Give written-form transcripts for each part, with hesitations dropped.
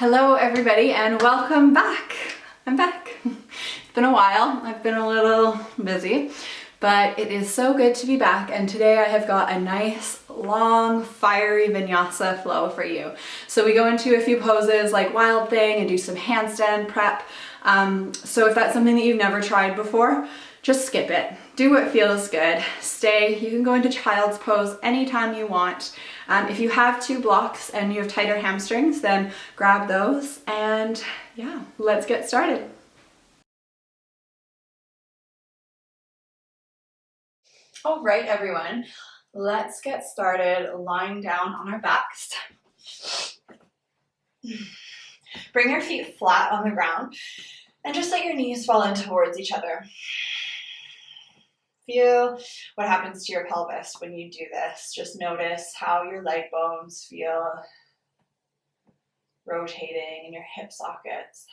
Hello everybody and welcome back. I'm back. It's been a while. I've been a little busy, but it is so good to be back, and today I have got a nice long fiery vinyasa flow for you. So we go into a few poses like wild thing and do some handstand prep. So if that's something that you've never tried before, just skip it. Do what feels good. Stay. You can go into child's pose anytime you want. If you have two blocks and you have tighter hamstrings, then grab those, and yeah, let's get started. All right, everyone, let's get started lying down on our backs. Bring your feet flat on the ground and just let your knees fall in towards each other. Feel what happens to your pelvis when you do this. Just notice how your leg bones feel rotating in your hip sockets.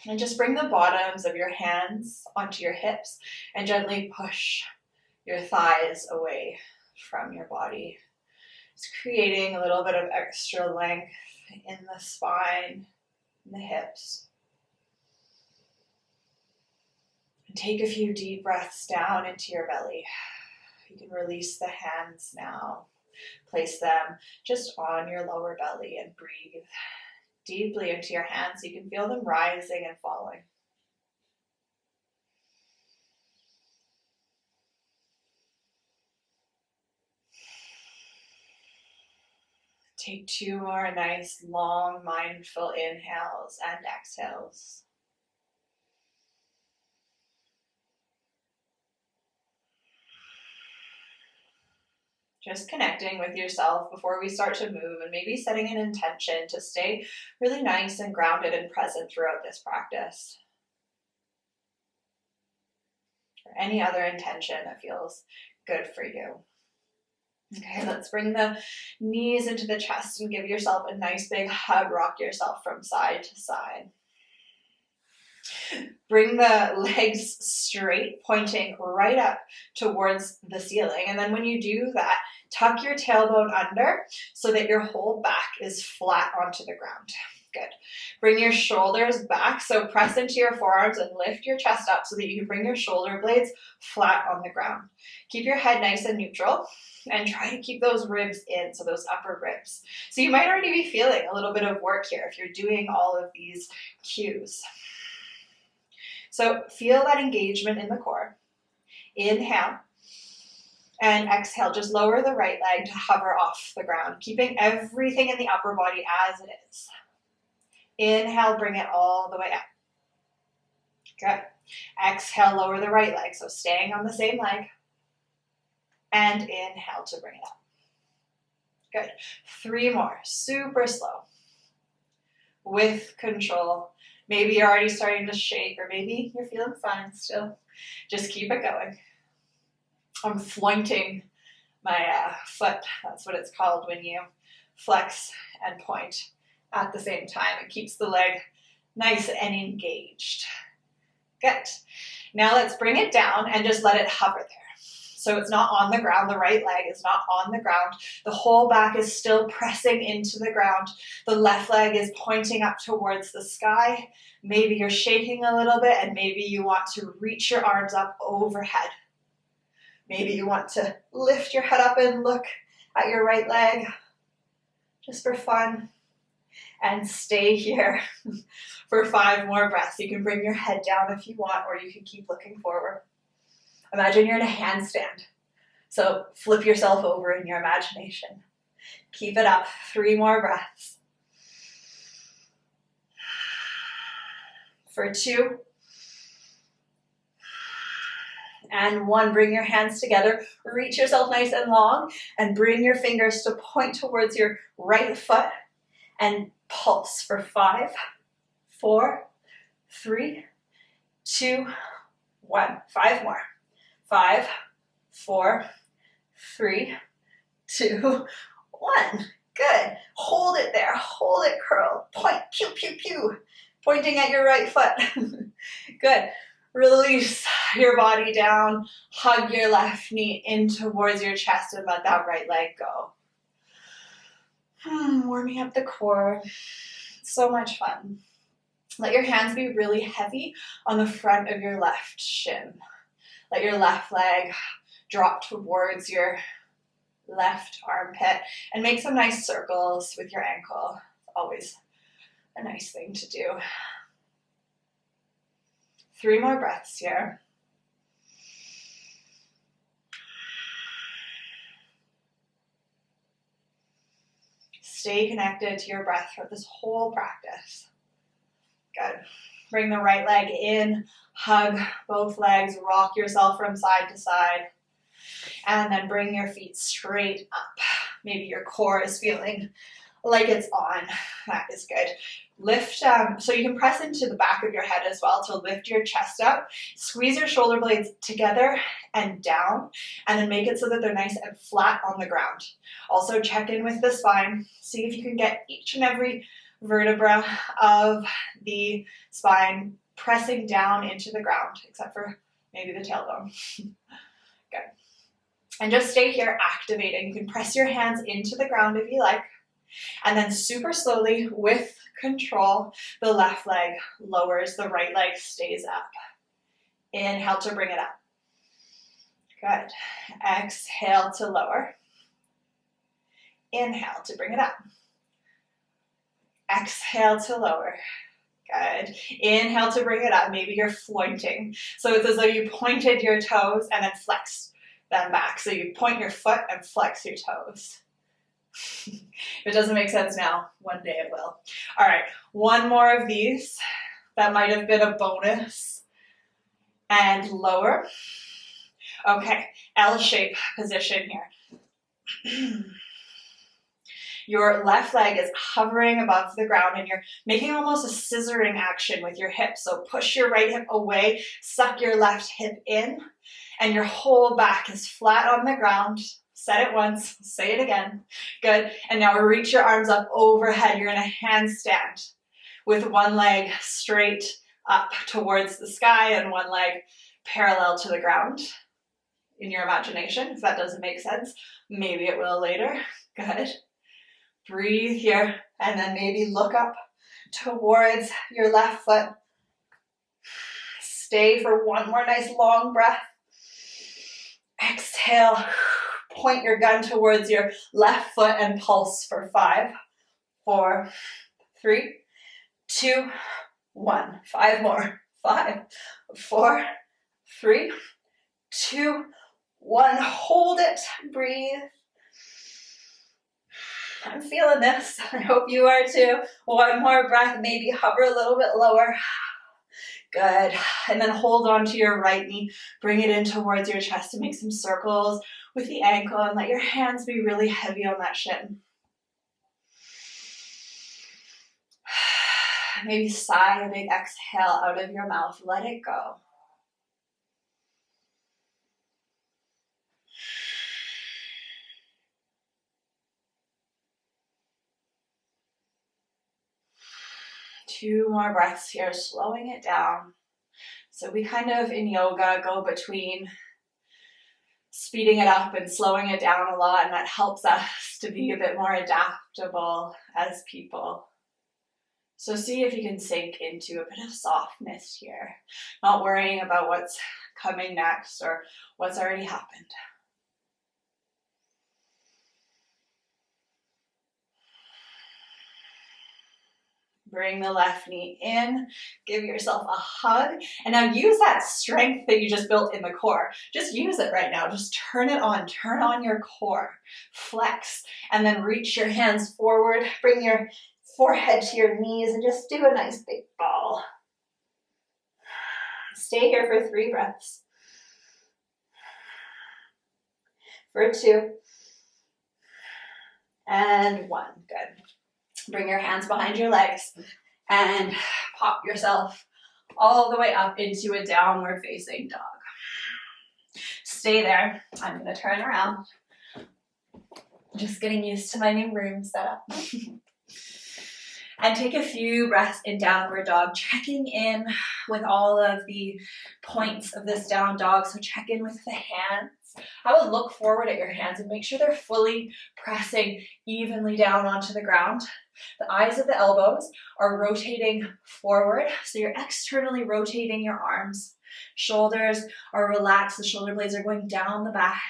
And just bring the bottoms of your hands onto your hips and gently push your thighs away from your body. Just creating a little bit of extra length in the spine, in the hips. And take a few deep breaths down into your belly. You can release the hands now. Place them just on your lower belly and breathe deeply into your hands so you can feel them rising and falling. Take two more nice, long, mindful inhales and exhales. Just connecting with yourself before we start to move, and maybe setting an intention to stay really nice and grounded and present throughout this practice. Or any other intention that feels good for you. Okay, let's bring the knees into the chest and give yourself a nice big hug. Rock yourself from side to side. Bring the legs straight, pointing right up towards the ceiling. And then when you do that, tuck your tailbone under so that your whole back is flat onto the ground. Good. Bring your shoulders back. So press into your forearms and lift your chest up so that you can bring your shoulder blades flat on the ground. Keep your head nice and neutral and try to keep those ribs in, so those upper ribs. So you might already be feeling a little bit of work here if you're doing all of these cues. So feel that engagement in the core. Inhale and exhale. Just lower the right leg to hover off the ground, keeping everything in the upper body as it is. Inhale, bring it all the way up. Good. Exhale, lower the right leg, so staying on the same leg. And inhale to bring it up. Good. 3 more, super slow. With control. Maybe you're already starting to shake, or maybe you're feeling fine still. Just keep it going. I'm pointing my foot. That's what it's called when you flex and point at the same time. It keeps the leg nice and engaged. Good. Now let's bring it down and just let it hover there. So it's not on the ground. The right leg is not on the ground. The whole back is still pressing into the ground. The left leg is pointing up towards the sky. Maybe you're shaking a little bit, and maybe you want to reach your arms up overhead. Maybe you want to lift your head up and look at your right leg, just for fun. And stay here for 5 more breaths. You can bring your head down if you want, or you can keep looking forward. Imagine you're in a handstand. So flip yourself over in your imagination. Keep it up. 3 more breaths. For 2. And 1, bring your hands together. Reach yourself nice and long and bring your fingers to point towards your right foot and pulse for 5, 4, 3, 2, 1. 5 more. 5, 4, 3, 2, 1. Good. Hold it there. Hold it, curl. Point, pew, pew, pew. Pointing at your right foot. Good. Release your body down. Hug your left knee in towards your chest and let that right leg go. Warming up the core. So much fun. Let your hands be really heavy on the front of your left shin. Let your left leg drop towards your left armpit and make some nice circles with your ankle. Always a nice thing to do. 3 more breaths here. Stay connected to your breath throughout this whole practice. Good. Bring the right leg in, hug both legs, rock yourself from side to side, and then bring your feet straight up. Maybe your core is feeling like it's on. That is good. Lift, so you can press into the back of your head as well to lift your chest up. Squeeze your shoulder blades together and down, and then make it so that they're nice and flat on the ground. Also check in with the spine. See if you can get each and every vertebra of the spine pressing down into the ground, except for maybe the tailbone. Good. And just stay here activating. You can press your hands into the ground if you like. And then super slowly, with control, the left leg lowers, the right leg stays up. Inhale to bring it up. Good. Exhale to lower. Inhale to bring it up. Exhale to lower. Good. Inhale to bring it up. Maybe you're pointing. So it's as though you pointed your toes and then flexed them back. So you point your foot and flex your toes. If it doesn't make sense now, one day it will. All right, one more of these. That might have been a bonus. And lower. Okay, L-shape position here. Your left leg is hovering above the ground and you're making almost a scissoring action with your hips. So push your right hip away, suck your left hip in, and your whole back is flat on the ground. Said it once, say it again. Good. And now reach your arms up overhead. You're in a handstand with one leg straight up towards the sky and one leg parallel to the ground in your imagination. If that doesn't make sense, maybe it will later. Good. Breathe here and then maybe look up towards your left foot. Stay for one more nice long breath. Exhale. Point your gun towards your left foot and pulse for 5, 4, 3, 2, 1. 5 more. 5, 4, 3, 2, 1. Hold it. Breathe. I'm feeling this. I hope you are too. One more breath. Maybe hover a little bit lower. Good. And then hold on to your right knee. Bring it in towards your chest to make some circles with the ankle and let your hands be really heavy on that shin. Maybe sigh a big exhale out of your mouth. Let it go. Two more breaths here, slowing it down. So we kind of, in yoga, go between speeding it up and slowing it down a lot, and that helps us to be a bit more adaptable as people. So see if you can sink into a bit of softness here, not worrying about what's coming next or what's already happened. Bring the left knee in, give yourself a hug, and now use that strength that you just built in the core. Just use it right now. Just turn it on. Turn on your core. Flex, and then reach your hands forward. Bring your forehead to your knees and just do a nice big ball. Stay here for 3 breaths. For 2. And 1. Good. Bring your hands behind your legs and pop yourself all the way up into a downward facing dog. Stay there. I'm going to turn around. Just getting used to my new room setup. And take a few breaths in downward dog, checking in with all of the points of this down dog. So check in with the hands. I would look forward at your hands and make sure they're fully pressing evenly down onto the ground. The eyes of the elbows are rotating forward, so you're externally rotating your arms. Shoulders are relaxed, the shoulder blades are going down the back.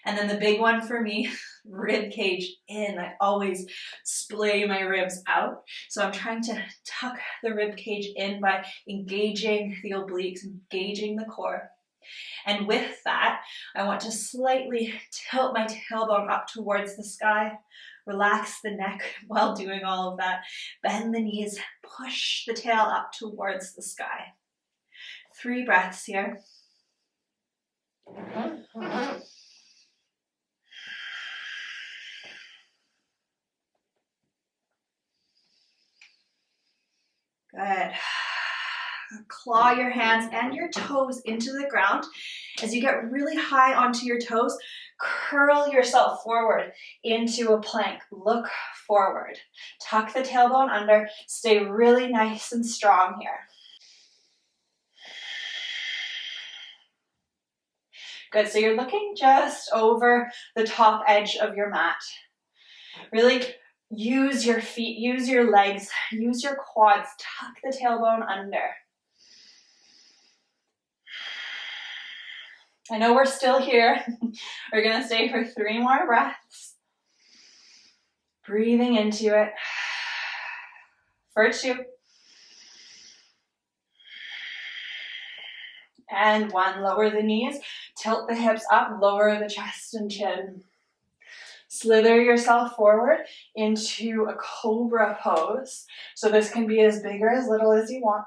And then the big one for me, rib cage in. I always splay my ribs out. So I'm trying to tuck the rib cage in by engaging the obliques, engaging the core. And with that, I want to slightly tilt my tailbone up towards the sky, relax the neck while doing all of that, bend the knees, push the tail up towards the sky. 3 breaths here. Good. Claw your hands and your toes into the ground. As you get really high onto your toes, curl yourself forward into a plank. Look forward. Tuck the tailbone under. Stay really nice and strong here. Good, so you're looking just over the top edge of your mat. Really use your feet, use your legs, use your quads, tuck the tailbone under. I know we're still here. We're gonna stay for 3 more breaths. Breathing into it. For 2. And 1, lower the knees, tilt the hips up, lower the chest and chin. Slither yourself forward into a cobra pose. So this can be as big or as little as you want.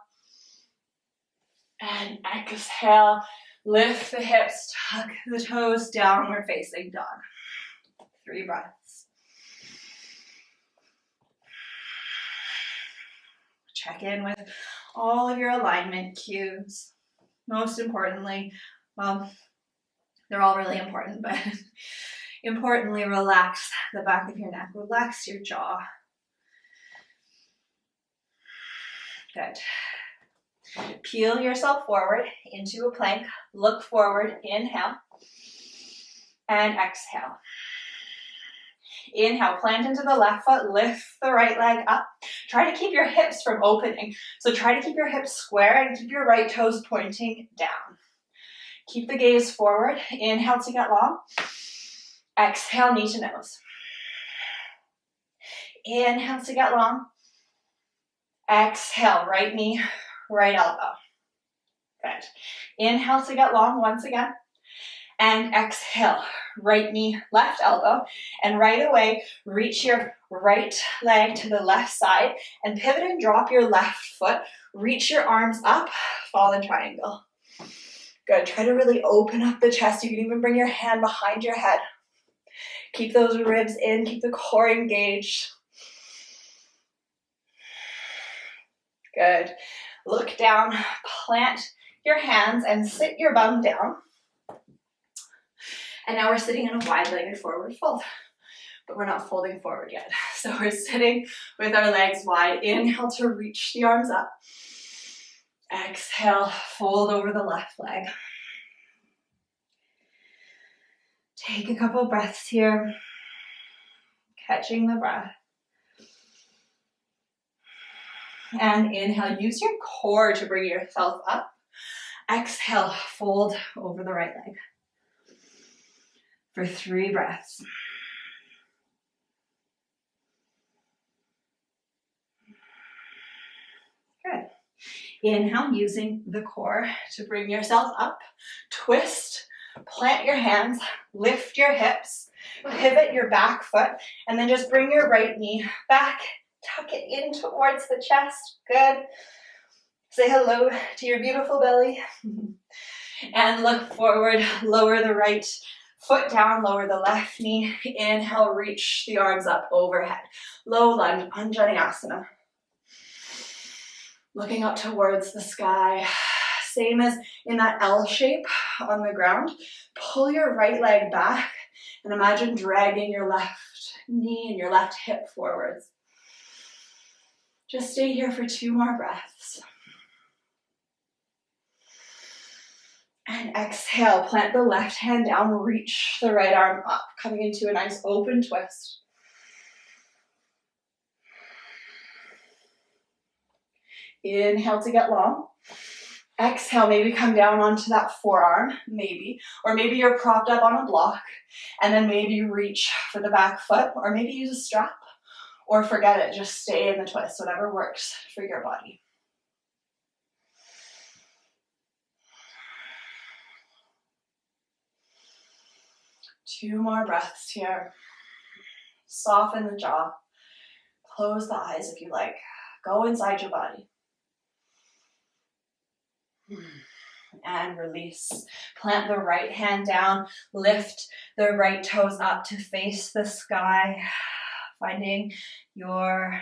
And exhale, lift the hips, tuck the toes, downward facing dog. 3 breaths. Check in with all of your alignment cues. Most importantly, well, they're all really important, but importantly, relax the back of your neck, relax your jaw. Good. Peel yourself forward into a plank, look forward, inhale, and exhale. Inhale, plant into the left foot, lift the right leg up. Try to keep your hips from opening. So try to keep your hips square and keep your right toes pointing down. Keep the gaze forward. Inhale to get long. Exhale, knee to nose. Inhale to get long. Exhale, right knee, right elbow. Good. Inhale to get long once again. And exhale, right knee, left elbow. And right away, reach your right leg to the left side and pivot and drop your left foot. Reach your arms up, fallen triangle. Good. Try to really open up the chest. You can even bring your hand behind your head. Keep those ribs in, keep the core engaged. Good. Look down, plant your hands and sit your bum down. And now we're sitting in a wide-legged forward fold, but we're not folding forward yet. So we're sitting with our legs wide. Inhale to reach the arms up. Exhale, fold over the left leg. Take a couple breaths here, catching the breath. And inhale, use your core to bring yourself up. Exhale, fold over the right leg. For 3 breaths. Good. Inhale, using the core to bring yourself up. Twist, plant your hands, lift your hips, pivot your back foot, and then just bring your right knee back. Tuck it in towards the chest. Good. Say hello to your beautiful belly. And look forward, lower the right foot down, lower the left knee. Inhale, reach the arms up overhead. Low lunge, Anjaneyasana. Looking up towards the sky. Same as in that L shape on the ground. Pull your right leg back and imagine dragging your left knee and your left hip forwards. Just stay here for 2 more breaths. And exhale, plant the left hand down, reach the right arm up, coming into a nice open twist. Inhale to get long. Exhale, maybe come down onto that forearm, maybe. Or maybe you're propped up on a block, and then maybe you reach for the back foot, or maybe use a strap, or forget it, just stay in the twist, whatever works for your body. Two more breaths here. Soften the jaw. Close the eyes if you like. Go inside your body. And release. Plant the right hand down. Lift the right toes up to face the sky. Finding your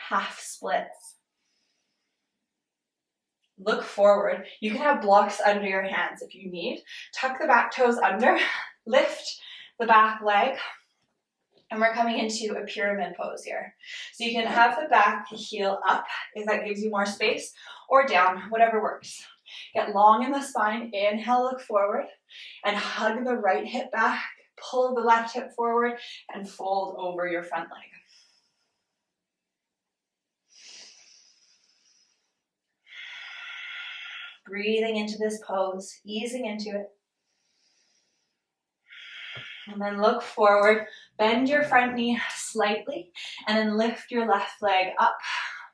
half splits. Look forward. You can have blocks under your hands if you need. Tuck the back toes under. Lift the back leg. And we're coming into a pyramid pose here. So you can have the back heel up if that gives you more space, or down, whatever works. Get long in the spine. Inhale, look forward, and hug the right hip back. Pull the left hip forward and fold over your front leg. Breathing into this pose, easing into it. And then look forward, bend your front knee slightly, and then lift your left leg up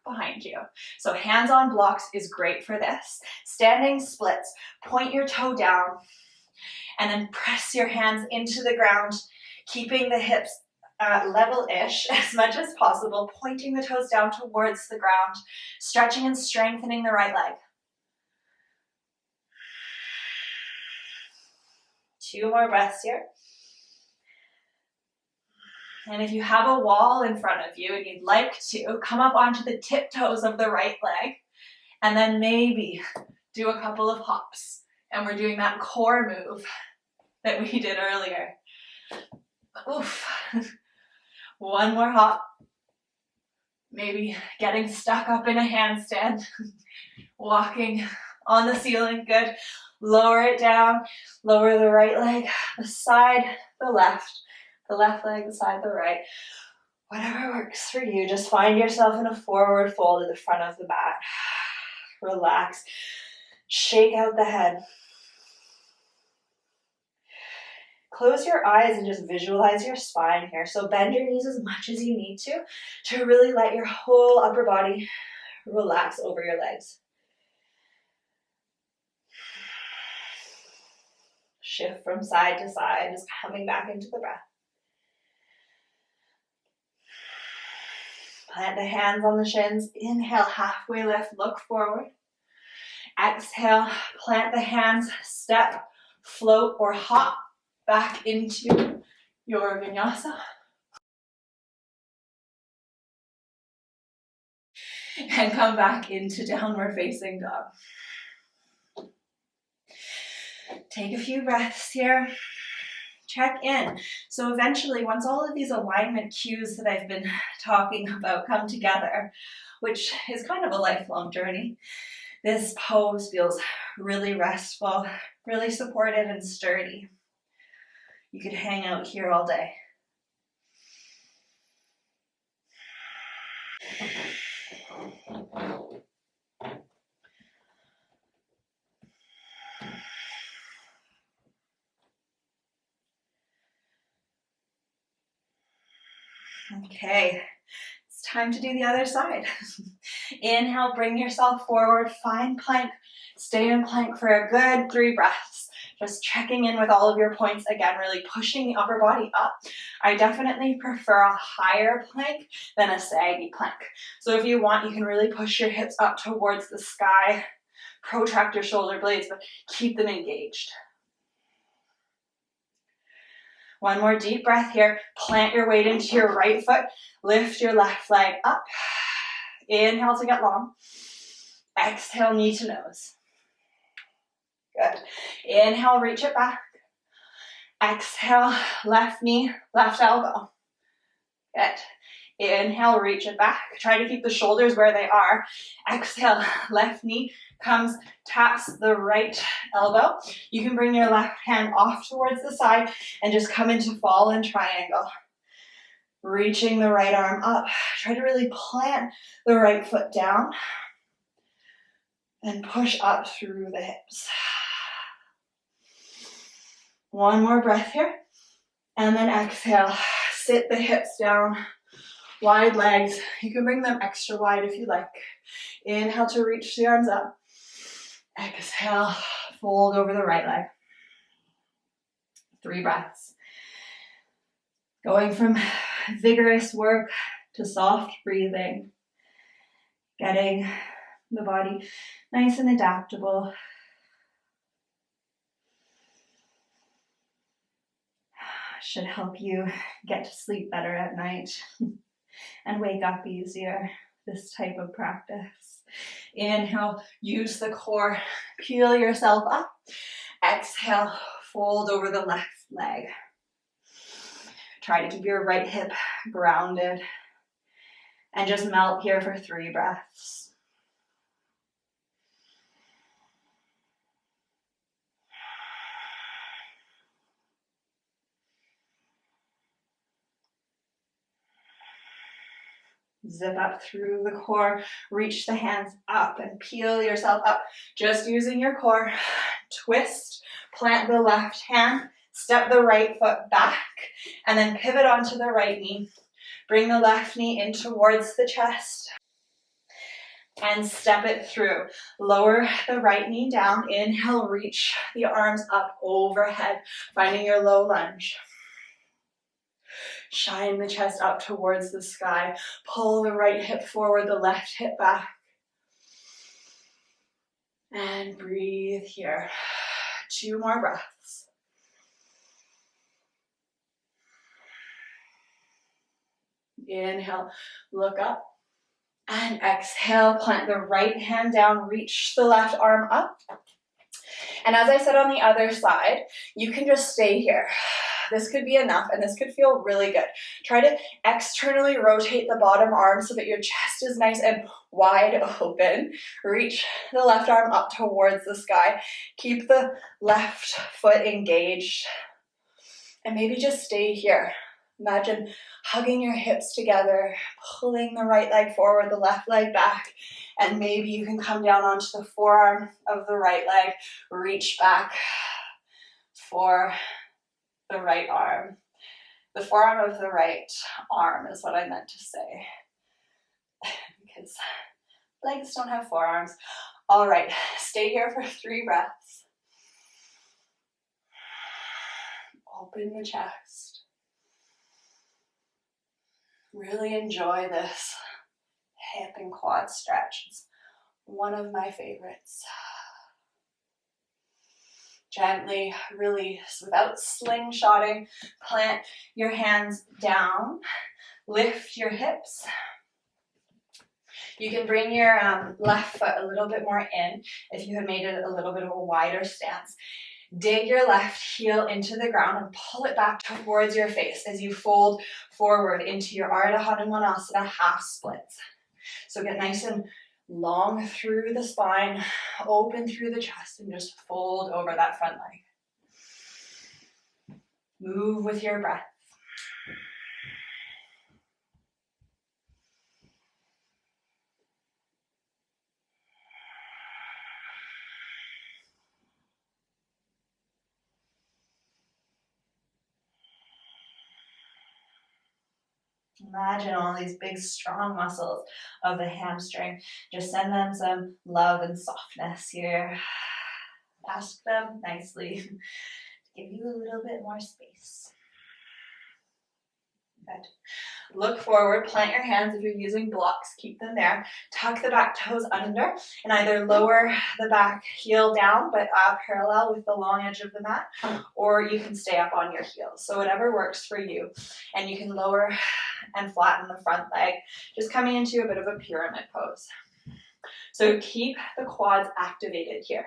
behind you. So hands on blocks is great for this. Standing splits, point your toe down, and then press your hands into the ground, keeping the hips level-ish as much as possible, pointing the toes down towards the ground, stretching and strengthening the right leg. Two more breaths here. And if you have a wall in front of you and you'd like to, come up onto the tiptoes of the right leg, and then maybe do a couple of hops. And we're doing that core move that we did earlier. Oof. One more hop. Maybe getting stuck up in a handstand, walking on the ceiling, good. Lower it down, lower the right leg, the side, the left leg, the side, the right. Whatever works for you, just find yourself in a forward fold at the front of the mat. Relax, shake out the head. Close your eyes and just visualize your spine here. So bend your knees as much as you need to really let your whole upper body relax over your legs. Shift from side to side, just coming back into the breath. Plant the hands on the shins. Inhale, halfway lift, look forward. Exhale, plant the hands, step, float, or hop back into your vinyasa. And come back into downward facing dog. Take a few breaths here. Check in. So eventually, once all of these alignment cues that I've been talking about come together, which is kind of a lifelong journey, this pose feels really restful, really supportive and sturdy. You could hang out here all day. Okay, it's time to do the other side. Inhale, bring yourself forward, find plank, stay in plank for a good 3 breaths. Just checking in with all of your points again, really pushing the upper body up. I definitely prefer a higher plank than a saggy plank. So if you want, you can really push your hips up towards the sky, protract your shoulder blades, but keep them engaged. One more deep breath here. Plant your weight into your right foot. Lift your left leg up. Inhale to get long. Exhale, knee to nose. Good. Inhale, reach it back. Exhale, left knee, left elbow. Good. Inhale, reach it back. Try to keep the shoulders where they are. Exhale, left knee comes, taps the right elbow. You can bring your left hand off towards the side and just come into fallen triangle. Reaching the right arm up. Try to really plant the right foot down and push up through the hips. One more breath here. And then exhale, sit the hips down, wide legs. You can bring them extra wide if you like. Inhale to reach the arms up. Exhale, fold over the right leg. 3 breaths. Going from vigorous work to soft breathing. Getting the body nice and adaptable. Should help you get to sleep better at night and wake up easier, this type of practice. Inhale, use the core, peel yourself up. Exhale, fold over the left leg. Try to keep your right hip grounded and just melt here for 3 breaths. Zip up through the core, reach the hands up and peel yourself up. Just using your core, twist, plant the left hand, step the right foot back, and then pivot onto the right knee. Bring the left knee in towards the chest and step it through. Lower the right knee down. Inhale, reach the arms up overhead, finding your low lunge. Shine the chest up towards the sky. Pull the right hip forward, the left hip back. And breathe here. 2 more breaths. Inhale, look up. And exhale, plant the right hand down, reach the left arm up. And as I said on the other side, you can just stay here. This could be enough, and this could feel really good. Try to externally rotate the bottom arm so that your chest is nice and wide open. Reach the left arm up towards the sky. Keep the left foot engaged. And maybe just stay here. Imagine hugging your hips together, pulling the right leg forward, the left leg back, and maybe you can come down onto the forearm of the right leg, reach back for the right arm. The forearm of the right arm is what I meant to say, because legs don't have forearms. All right, stay here for 3 breaths. Open the chest. Really enjoy this hip and quad stretch. It's one of my favorites. Gently release without slingshotting. Plant your hands down. Lift your hips. You can bring your left foot a little bit more in if you have made it a little bit of a wider stance. Dig your left heel into the ground and pull it back towards your face as you fold forward into your Ardha Hanumanasana half splits. So get nice and long through the spine, open through the chest, and just fold over that front leg. Move with your breath. Imagine all these big, strong muscles of the hamstring. Just send them some love and softness here. Ask them nicely to give you a little bit more space. Good. Look forward, plant your hands. If you're using blocks, keep them there. Tuck the back toes under and either lower the back heel down, but parallel with the long edge of the mat, or you can stay up on your heels. So whatever works for you. And you can lower and flatten the front leg, just coming into a bit of a pyramid pose. So keep the quads activated here.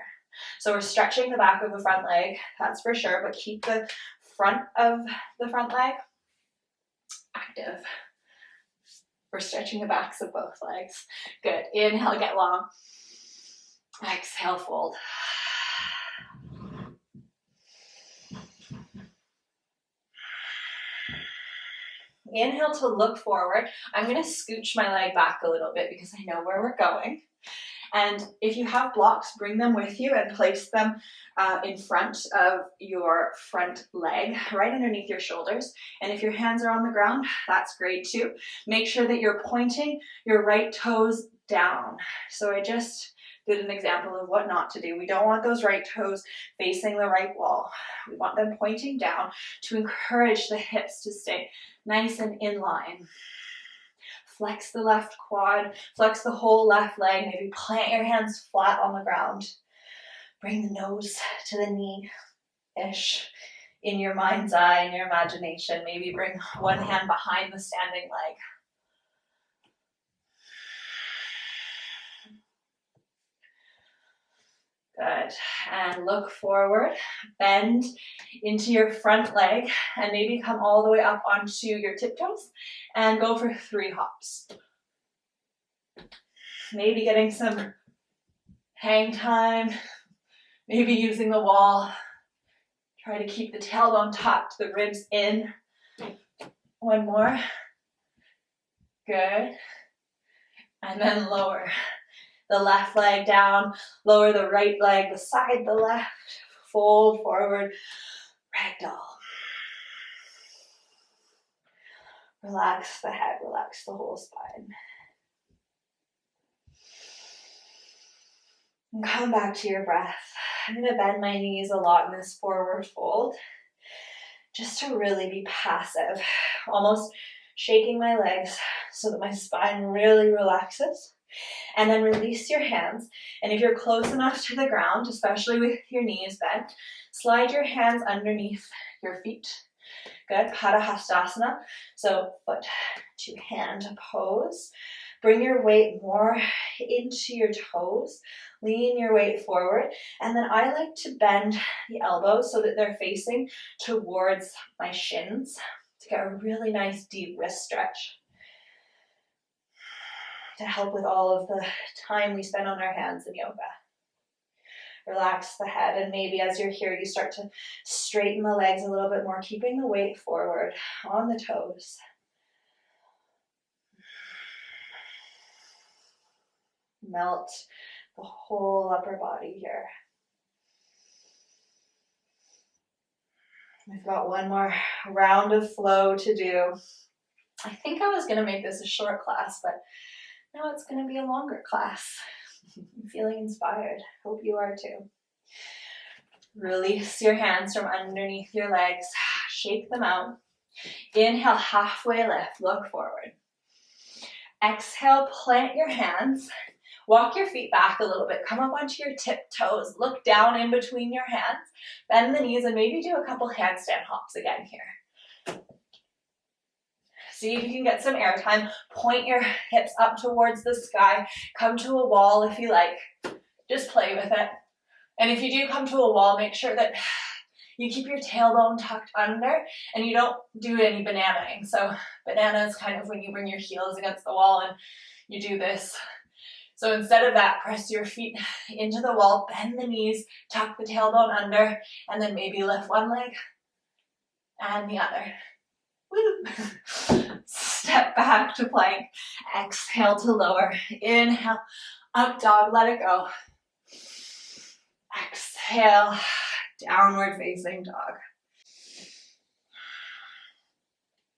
So we're stretching the back of the front leg, that's for sure, but keep the front of the front leg active. We're stretching the backs of both legs. Good. Inhale, get long. Exhale, fold. Inhale to look forward. I'm going to scooch my leg back a little bit because I know where we're going. And if you have blocks, bring them with you and place them in front of your front leg, right underneath your shoulders. And if your hands are on the ground, that's great too. Make sure that you're pointing your right toes down. So I just did an example of what not to do. We don't want those right toes facing the right wall. We want them pointing down to encourage the hips to stay nice and in line. Flex the left quad, flex the whole left leg, maybe plant your hands flat on the ground. Bring the nose to the knee-ish in your mind's eye, in your imagination. Maybe bring one hand behind the standing leg. Good. And look forward, bend into your front leg, and maybe come all the way up onto your tiptoes and go for 3 hops. Maybe getting some hang time, maybe using the wall. Try to keep the tailbone tucked, the ribs in. One more. Good. And then lower the left leg down, lower the right leg beside the left, fold forward, ragdoll. Relax the head, relax the whole spine. And come back to your breath. I'm going to bend my knees a lot in this forward fold, just to really be passive, almost shaking my legs so that my spine really relaxes. And then release your hands. And if you're close enough to the ground, especially with your knees bent, slide your hands underneath your feet. Good. Handstand. So foot to hand pose. Bring your weight more into your toes. Lean your weight forward. And then I like to bend the elbows so that they're facing towards my shins to get a really nice deep wrist stretch, to help with all of the time we spend on our hands in yoga. Relax the head, and maybe as you're here, you start to straighten the legs a little bit more, keeping the weight forward on the toes. Melt the whole upper body here. We've got one more round of flow to do. I think I was going to make this a short class, but now it's going to be a longer class. I'm feeling inspired. Hope you are too. Release your hands from underneath your legs. Shake them out. Inhale, halfway lift. Look forward. Exhale, plant your hands. Walk your feet back a little bit. Come up onto your tiptoes. Look down in between your hands. Bend the knees and maybe do a couple handstand hops again here. See if you can get some air time. Point your hips up towards the sky. Come to a wall if you like. Just play with it. And if you do come to a wall, make sure that you keep your tailbone tucked under and you don't do any bananaing. So banana is kind of when you bring your heels against the wall and you do this. So instead of that, press your feet into the wall, bend the knees, tuck the tailbone under, and then maybe lift one leg and the other. Woo. Step back to plank. Exhale to lower. Inhale, up dog, let it go. Exhale, downward facing dog.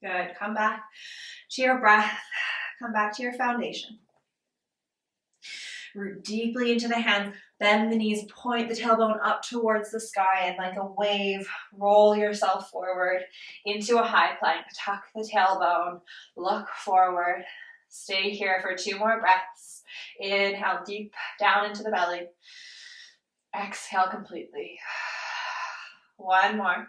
Good. Come back to your breath. Come back to your foundation. Root deeply into the hands. Bend the knees. Point the tailbone up towards the sky and like a wave, roll yourself forward into a high plank. Tuck the tailbone. Look forward. Stay here for 2 more breaths. Inhale deep down into the belly. Exhale completely. 1 more.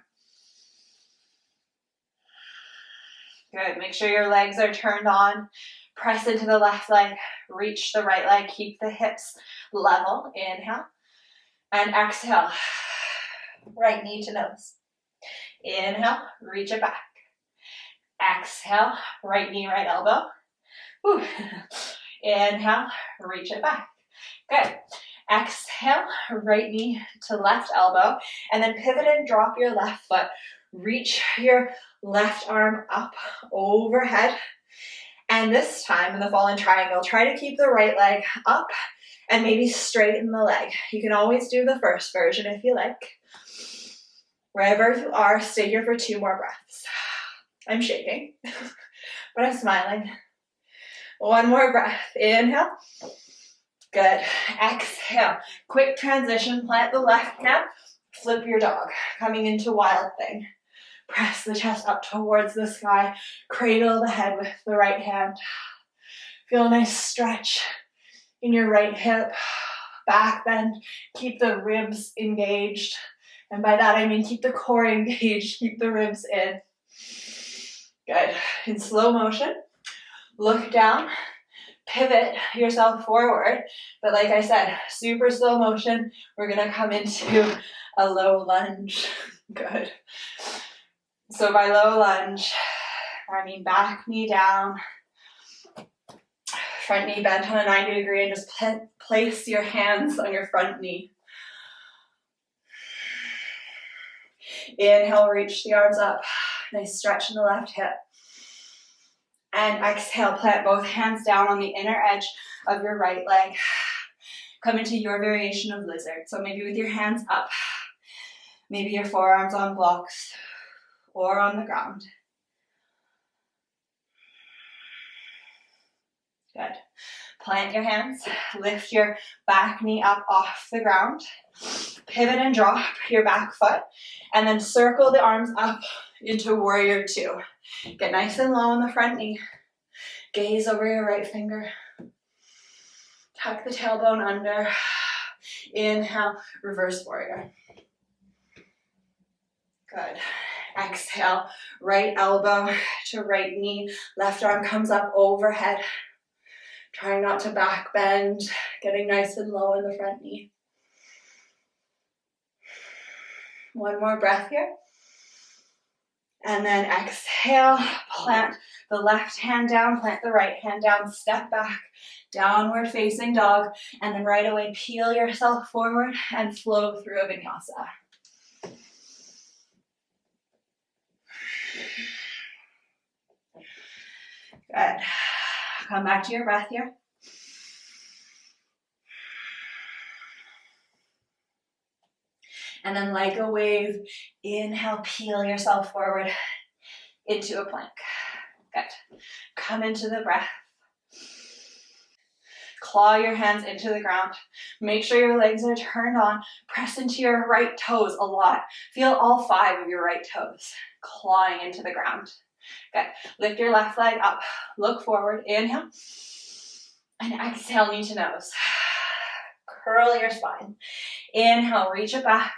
Good. Make sure your legs are turned on. Press into the left leg. Reach the right leg. Keep the hips level. Inhale. And exhale. Right knee to nose. Inhale. Reach it back. Exhale. Right knee, right elbow. Whew. Inhale, reach it back. Good. Exhale, right knee to left elbow, and then pivot and drop your left foot. Reach your left arm up overhead. And this time in the fallen triangle, try to keep the right leg up and maybe straighten the leg. You can always do the first version if you like. Wherever you are, stay here for 2 more breaths. I'm shaking, but I'm smiling. 1 more breath. Inhale. Good. Exhale. Quick transition. Plant the left hand. Flip your dog. Coming into wild thing. Press the chest up towards the sky. Cradle the head with the right hand. Feel a nice stretch in your right hip. Back bend. Keep the ribs engaged. And by that I mean keep the core engaged. Keep the ribs in. Good. In slow motion, look down. Pivot yourself forward. But like I said, super slow motion. We're going to come into a low lunge. Good. So by low lunge, I mean back knee down, front knee bent on a 90 degree, and just place your hands on your front knee. Inhale, reach the arms up. Nice stretch in the left hip. And exhale, plant both hands down on the inner edge of your right leg. Come into your variation of lizard. So maybe with your hands up, maybe your forearms on blocks or on the ground. Good. Plant your hands, lift your back knee up off the ground, pivot and drop your back foot, and then circle the arms up into warrior 2. Get nice and low on the front knee. Gaze over your right finger. Tuck the tailbone under. Inhale, reverse warrior. Good. Exhale, right elbow to right knee. Left arm comes up overhead. Trying not to back bend. Getting nice and low in the front knee. 1 more breath here. And then exhale, plant the left hand down, plant the right hand down, step back, downward facing dog, and then right away peel yourself forward and flow through a vinyasa. Good. Come back to your breath here. And then like a wave, inhale, peel yourself forward into a plank. Good. Come into the breath. Claw your hands into the ground. Make sure your legs are turned on. Press into your right toes a lot. Feel all 5 of your right toes clawing into the ground. Good. Lift your left leg up. Look forward. Inhale. And exhale, knee to nose. Curl your spine. Inhale, reach it back.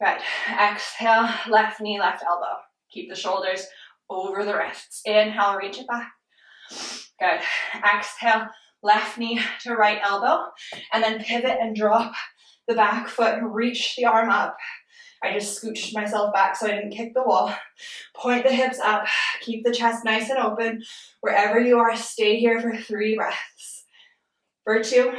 Good. Exhale, left knee, left elbow. Keep the shoulders over the wrists. Inhale, reach it back. Good. Exhale, left knee to right elbow. And then pivot and drop the back foot. Reach the arm up. I just scooched myself back so I didn't kick the wall. Point the hips up. Keep the chest nice and open. Wherever you are, stay here for 3 breaths. For 2.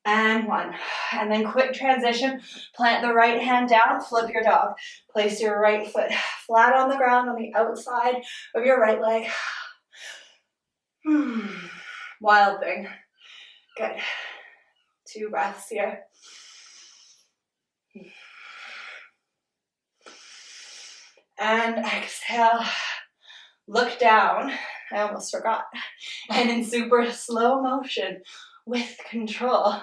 And 1. And then quick transition. Plant the right hand down. Flip your dog. Place your right foot flat on the ground on the outside of your right leg. Wild thing. Good. 2 breaths here. And exhale. Look down. I almost forgot. And in super slow motion with control,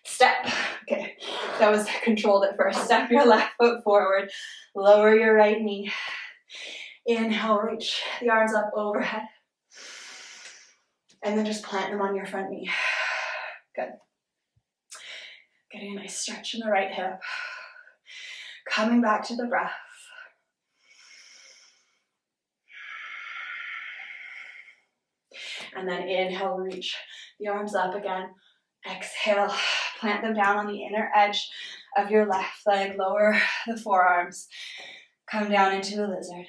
step. Okay, that was controlled at first. Step your left foot forward. Lower your right knee. Inhale, reach the arms up overhead. And then just plant them on your front knee. Good. Getting a nice stretch in the right hip. Coming back to the breath. And then inhale, reach the arms up again. Exhale, plant them down on the inner edge of your left leg. Lower the forearms. Come down into a lizard.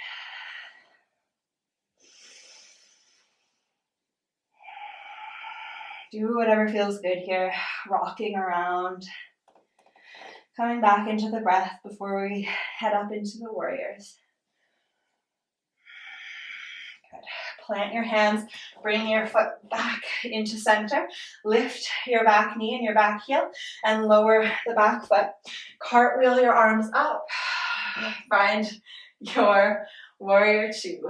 Do whatever feels good here, rocking around, coming back into the breath before we head up into the warriors. Good. Plant your hands, bring your foot back into center, lift your back knee and your back heel, and lower the back foot. Cartwheel your arms up. Find your warrior two.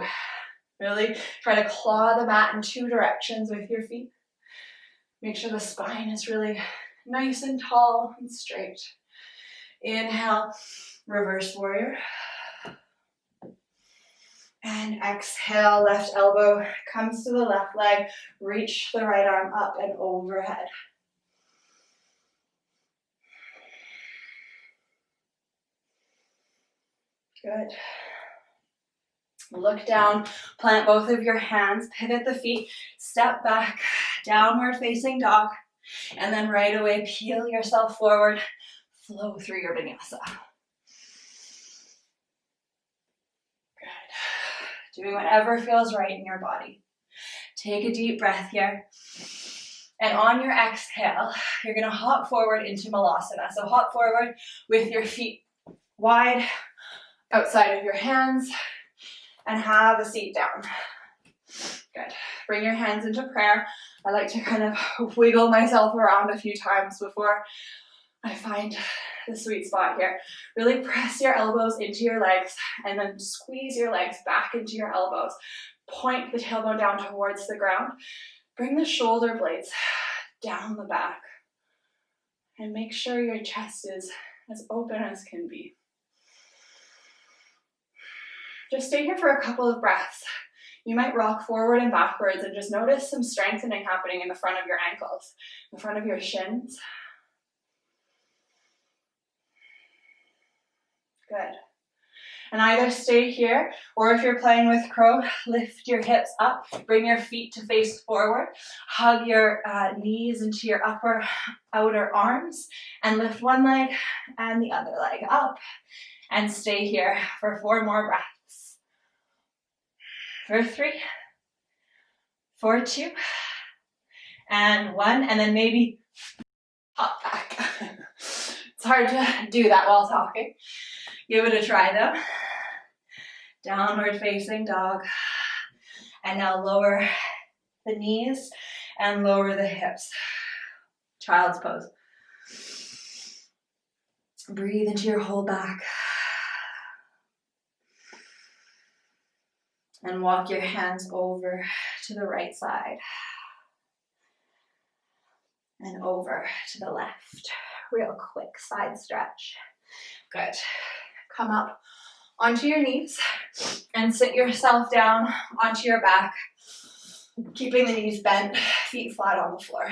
Really try to claw the mat in two directions with your feet. Make sure the spine is really nice and tall and straight. Inhale, reverse warrior. And exhale, left elbow comes to the left leg. Reach the right arm up and overhead. Good. Look down, plant both of your hands, pivot the feet, step back, downward facing dog, and then right away peel yourself forward, flow through your vinyasa. Good. Doing whatever feels right in your body. Take a deep breath here. And on your exhale, you're gonna hop forward into malasana. So hop forward with your feet wide outside of your hands, and have a seat down. Good. Bring your hands into prayer. I like to kind of wiggle myself around a few times before I find the sweet spot here. Really press your elbows into your legs and then squeeze your legs back into your elbows. Point the tailbone down towards the ground. Bring the shoulder blades down the back. And make sure your chest is as open as can be. Just stay here for a couple of breaths. You might rock forward and backwards and just notice some strengthening happening in the front of your ankles, the front of your shins. Good. And either stay here, or if you're playing with crow, lift your hips up, bring your feet to face forward, hug your knees into your outer arms, and lift one leg and the other leg up. And stay here for 4 more breaths. For 3, for 2, and 1, and then maybe hop back. It's hard to do that while talking. Give it a try though. Downward facing dog. And now lower the knees and lower the hips. Child's pose. Breathe into your whole back. And walk your hands over to the right side. And over to the left. Real quick side stretch. Good. Come up onto your knees and sit yourself down onto your back, keeping the knees bent, feet flat on the floor.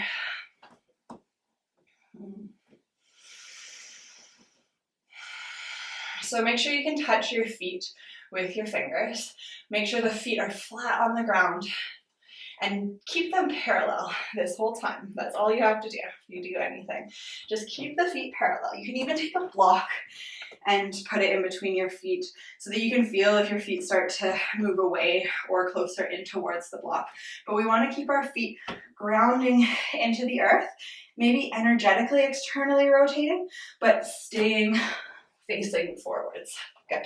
So make sure you can touch your feet with your fingers. Make sure the feet are flat on the ground and keep them parallel this whole time. That's all you have to do if you do anything. Just keep the feet parallel. You can even take a block and put it in between your feet so that you can feel if your feet start to move away or closer in towards the block. But we want to keep our feet grounding into the earth, maybe energetically externally rotating, but staying facing forwards. Good.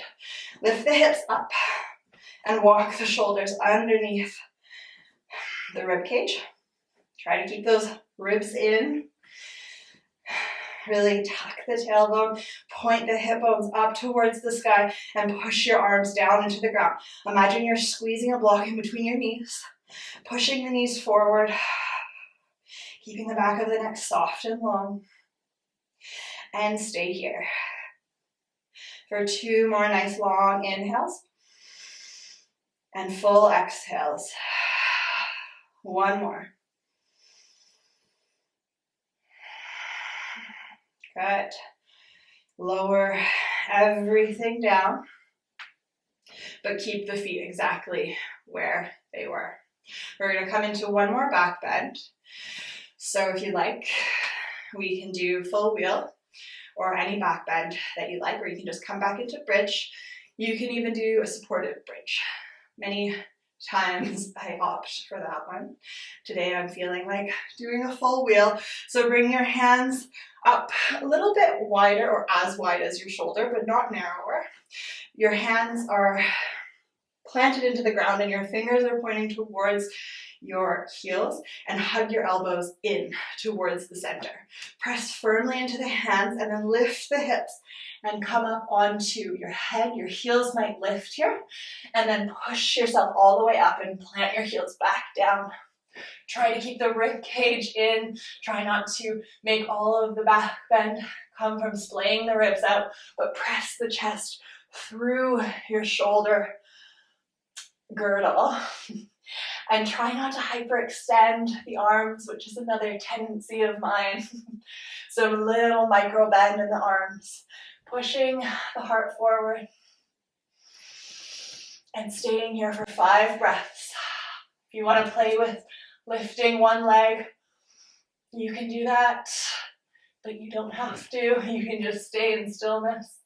Lift the hips up and walk the shoulders underneath the rib cage. Try to keep those ribs in. Really tuck the tailbone, point the hip bones up towards the sky, and push your arms down into the ground. Imagine you're squeezing a block in between your knees, pushing the knees forward, keeping the back of the neck soft and long. And stay here for 2 more nice long inhales and full exhales. 1 more. Good. Lower everything down, but keep the feet exactly where they were. We're going to come into 1 more back bend. So if you like, we can do full wheel or any back bend that you like, or you can just come back into bridge. You can even do a supportive bridge. Many times I opt for that one. Today I'm feeling like doing a full wheel. So bring your hands up a little bit wider, or as wide as your shoulder, but not narrower. Your hands are planted into the ground and your fingers are pointing towards your heels, and hug your elbows in towards the center. Press firmly into the hands and then lift the hips and come up onto your head. Your heels might lift here, and then push yourself all the way up and plant your heels back down. Try to keep the rib cage in. Try not to make all of the back bend come from splaying the ribs out, but press the chest through your shoulder girdle. And try not to hyperextend the arms, which is another tendency of mine. So little micro bend in the arms, pushing the heart forward and staying here for 5 breaths. If you want to play with lifting one leg, you can do that, but you don't have to. You can just stay in stillness.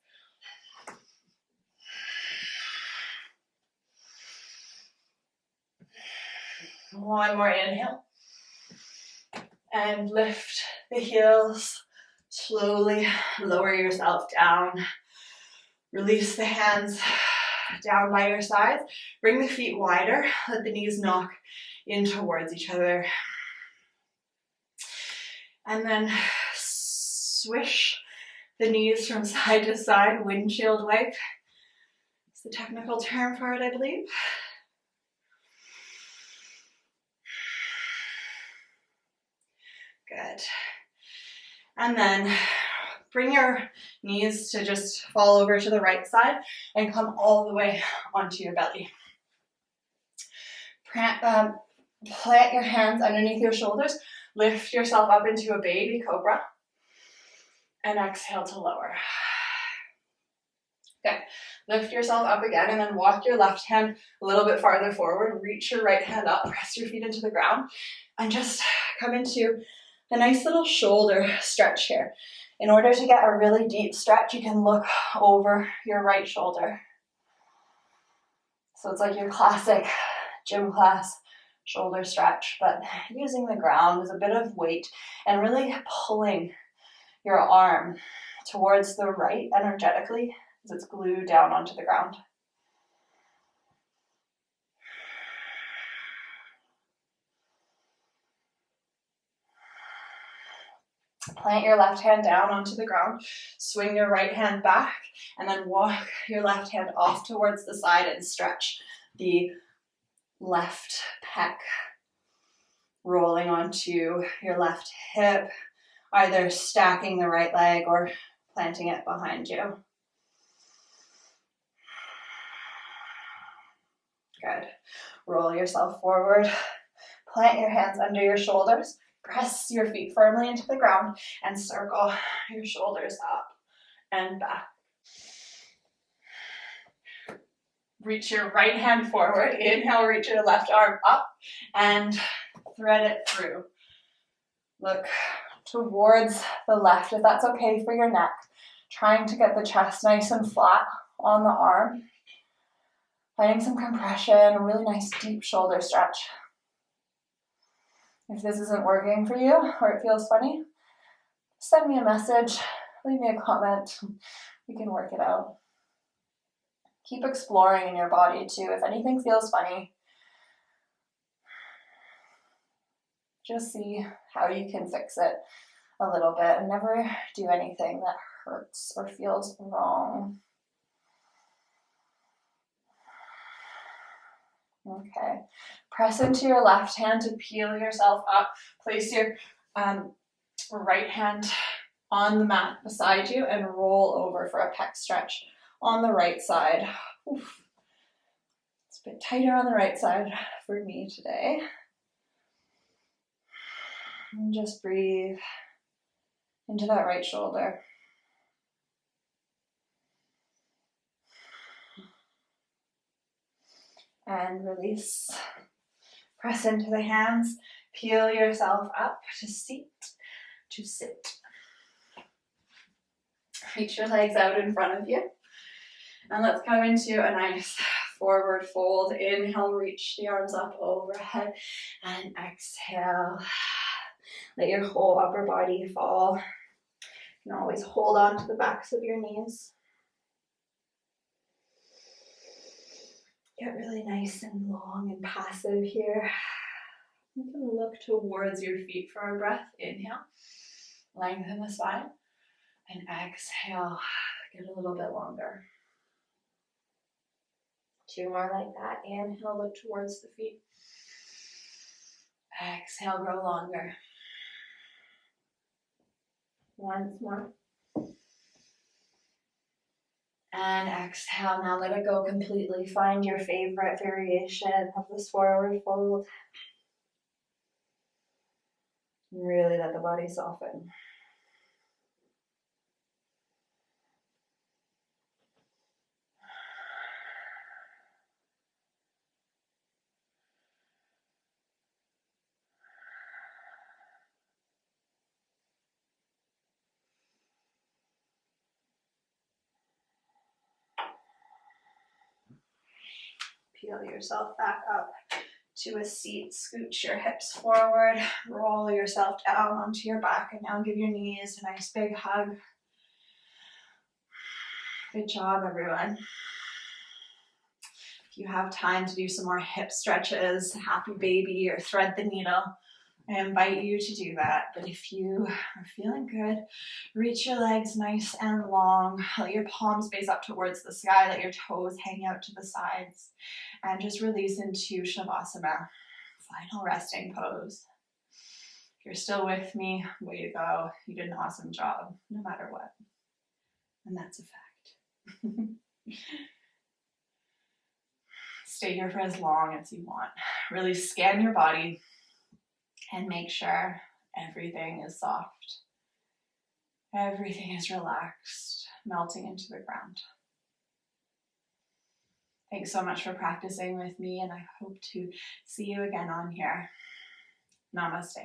One more inhale. And lift the heels. Slowly lower yourself down. Release the hands down by your sides. Bring the feet wider. Let the knees knock in towards each other. And then swish the knees from side to side. Windshield wipe. It's the technical term for it, I believe. Good. And then bring your knees to just fall over to the right side and come all the way onto your belly. Plant your hands underneath your shoulders. Lift yourself up into a baby cobra. And exhale to lower. Okay. Lift yourself up again and then walk your left hand a little bit farther forward. Reach your right hand up. Press your feet into the ground. And just come into a nice little shoulder stretch here. In order to get a really deep stretch, you can look over your right shoulder. So it's like your classic gym class shoulder stretch, but using the ground as a bit of weight and really pulling your arm towards the right energetically as it's glued down onto the ground. Plant your left hand down onto the ground, swing your right hand back, and then walk your left hand off towards the side and stretch the left pec, rolling onto your left hip, either stacking the right leg or planting it behind you. Good. Roll yourself forward, plant your hands under your shoulders. Press your feet firmly into the ground and circle your shoulders up and back. Reach your right hand forward. Inhale, reach your left arm up and thread it through. Look towards the left if that's okay for your neck. Trying to get the chest nice and flat on the arm. Finding some compression, a really nice deep shoulder stretch. If this isn't working for you or it feels funny, send me a message, leave me a comment. We can work it out. Keep exploring in your body too. If anything feels funny, just see how you can fix it a little bit and never do anything that hurts or feels wrong. Okay, press into your left hand to peel yourself up. Place your right hand on the mat beside you and roll over for a pec stretch on the right side. Oof. It's a bit tighter on the right side for me today. And just breathe into that right shoulder. And release. Press into the hands. Peel yourself up to seat, to sit. Reach your legs out in front of you. And let's come into a nice forward fold. Inhale, reach the arms up overhead, and exhale. Let your whole upper body fall. You can always hold on to the backs of your knees. Get really nice and long and passive here. You can look towards your feet for a breath. Inhale, lengthen the spine, and exhale, get a little bit longer. 2 more like that. Inhale, look towards the feet. Exhale, grow longer. Once more. And exhale, now let it go completely. Find your favorite variation of this forward fold. Really let the body soften. Peel yourself back up to a seat. Scooch your hips forward. Roll yourself down onto your back, and now give your knees a nice big hug. Good job, everyone. If you have time to do some more hip stretches, happy baby, or thread the needle, I invite you to do that. But if you are feeling good, reach your legs nice and long. Let your palms face up towards the sky. Let your toes hang out to the sides. And just release into Savasana, final resting pose. If you're still with me, way to go. You did an awesome job, no matter what. And that's a fact. Stay here for as long as you want. Really scan your body and make sure everything is soft. Everything is relaxed, melting into the ground. Thanks so much for practicing with me, and I hope to see you again on here. Namaste.